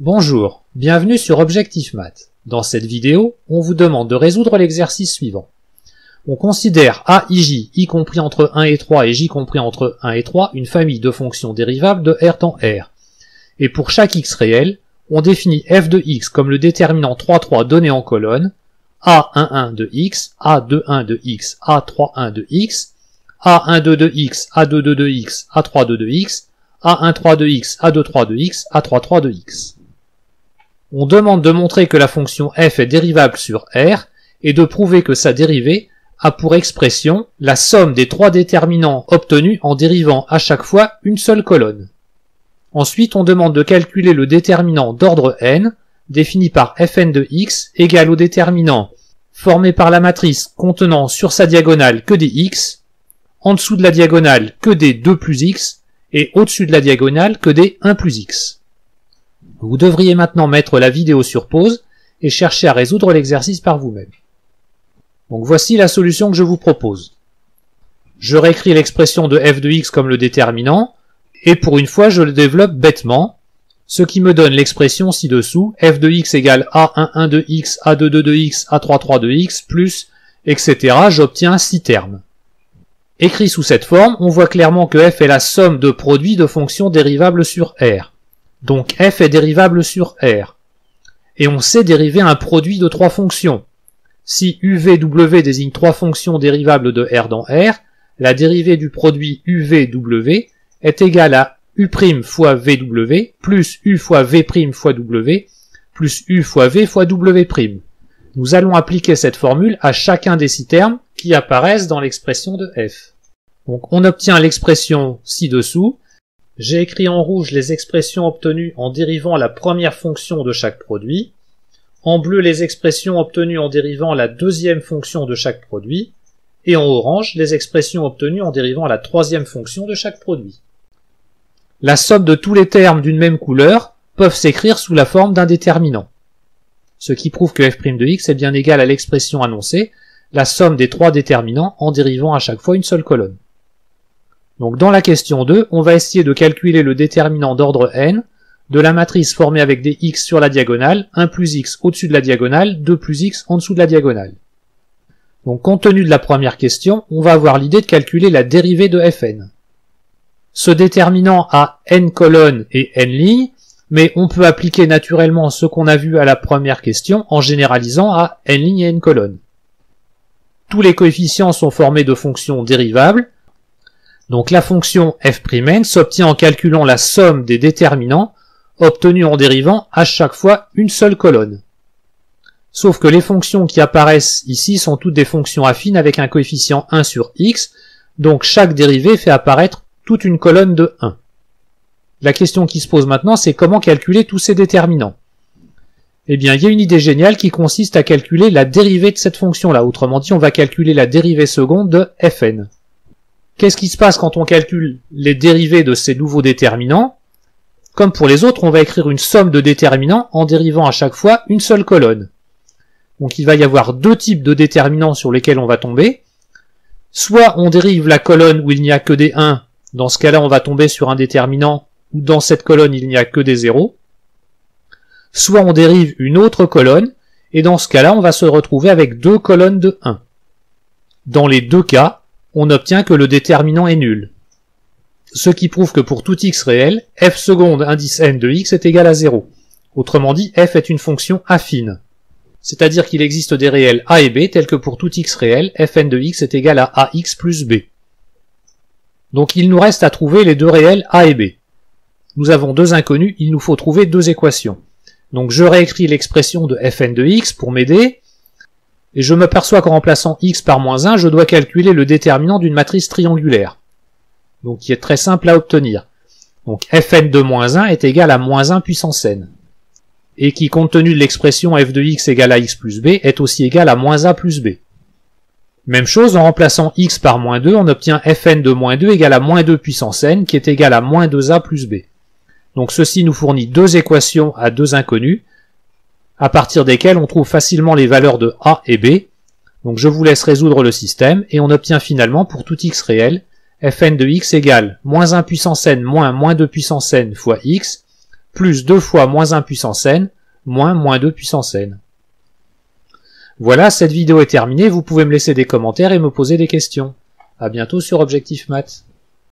Bonjour, bienvenue sur Objectif Math. Dans cette vidéo, on vous demande de résoudre l'exercice suivant. On considère a, ij, y compris entre 1 et 3 et j compris entre 1 et 3 une famille de fonctions dérivables de R dans R. Et pour chaque x réel, on définit f de x comme le déterminant 3, 3 donné en colonne, a11 de x, a21 de x, a31 de x, a12 de x, a22 de x, a32 de x, a13 de x, a23 de x, a33 de x. On demande de montrer que la fonction f est dérivable sur R et de prouver que sa dérivée a pour expression la somme des trois déterminants obtenus en dérivant à chaque fois une seule colonne. Ensuite, on demande de calculer le déterminant d'ordre n, défini par fn de x, égal au déterminant formé par la matrice contenant sur sa diagonale que des x, en dessous de la diagonale que des 2 plus x, et au-dessus de la diagonale que des 1 plus x. Vous devriez maintenant mettre la vidéo sur pause et chercher à résoudre l'exercice par vous-même. Donc voici la solution que je vous propose. Je réécris l'expression de f de x comme le déterminant, et pour une fois je le développe bêtement, ce qui me donne l'expression ci-dessous, f de x égale a11 de x, a22 de x, a33 de x, plus, etc. J'obtiens 6 termes. Écrit sous cette forme, on voit clairement que f est la somme de produits de fonctions dérivables sur R. Donc f est dérivable sur R. Et on sait dériver un produit de trois fonctions. Si UVW désigne trois fonctions dérivables de R dans R, la dérivée du produit UVW est égale à U' fois VW plus U fois V' fois W plus U fois V fois W'. Nous allons appliquer cette formule à chacun des 6 termes qui apparaissent dans l'expression de f. Donc on obtient l'expression ci-dessous. J'ai écrit en rouge les expressions obtenues en dérivant la première fonction de chaque produit, en bleu les expressions obtenues en dérivant la deuxième fonction de chaque produit, et en orange les expressions obtenues en dérivant la troisième fonction de chaque produit. La somme de tous les termes d'une même couleur peuvent s'écrire sous la forme d'un déterminant, ce qui prouve que f' de x est bien égal à l'expression annoncée, la somme des trois déterminants en dérivant à chaque fois une seule colonne. Donc dans la question 2, on va essayer de calculer le déterminant d'ordre n de la matrice formée avec des x sur la diagonale, 1 plus x au-dessus de la diagonale, 2 plus x en dessous de la diagonale. Donc compte tenu de la première question, on va avoir l'idée de calculer la dérivée de fn. Ce déterminant a n colonnes et n lignes, mais on peut appliquer naturellement ce qu'on a vu à la première question en généralisant à n lignes et n colonnes. Tous les coefficients sont formés de fonctions dérivables, donc la fonction f'n s'obtient en calculant la somme des déterminants obtenus en dérivant à chaque fois une seule colonne. Sauf que les fonctions qui apparaissent ici sont toutes des fonctions affines avec un coefficient 1 sur x, donc chaque dérivée fait apparaître toute une colonne de 1. La question qui se pose maintenant, c'est comment calculer tous ces déterminants. Eh bien, il y a une idée géniale qui consiste à calculer la dérivée de cette fonction-là. Autrement dit, on va calculer la dérivée seconde de fn. Qu'est-ce qui se passe quand on calcule les dérivées de ces nouveaux déterminants? Comme pour les autres, on va écrire une somme de déterminants en dérivant à chaque fois une seule colonne. Donc il va y avoir deux types de déterminants sur lesquels on va tomber. Soit on dérive la colonne où il n'y a que des 1, dans ce cas-là on va tomber sur un déterminant où dans cette colonne il n'y a que des 0. Soit on dérive une autre colonne, et dans ce cas-là on va se retrouver avec deux colonnes de 1. Dans les deux cas, on obtient que le déterminant est nul. Ce qui prouve que pour tout x réel, f seconde indice n de x est égal à 0. Autrement dit, f est une fonction affine. C'est-à-dire qu'il existe des réels a et b tels que pour tout x réel, fn de x est égal à ax plus b. Donc il nous reste à trouver les deux réels a et b. Nous avons deux inconnus, il nous faut trouver deux équations. Donc je réécris l'expression de fn de x pour m'aider, et je m'aperçois qu'en remplaçant x par moins 1, je dois calculer le déterminant d'une matrice triangulaire. Donc qui est très simple à obtenir. Donc fn de moins 1 est égal à moins 1 puissance n. Et qui, compte tenu de l'expression f de x égale à x plus b, est aussi égal à moins a plus b. Même chose, en remplaçant x par moins 2, on obtient fn de moins 2 égale à moins 2 puissance n, qui est égal à moins 2a plus b. Donc ceci nous fournit deux équations à deux inconnus, à partir desquelles on trouve facilement les valeurs de a et b. Donc je vous laisse résoudre le système, et on obtient finalement pour tout x réel, fn de x égale moins 1 puissance n moins moins 2 puissance n fois x, plus 2 fois moins 1 puissance n, moins 2 puissance n. Voilà, cette vidéo est terminée, vous pouvez me laisser des commentaires et me poser des questions. À bientôt sur Objectif Math.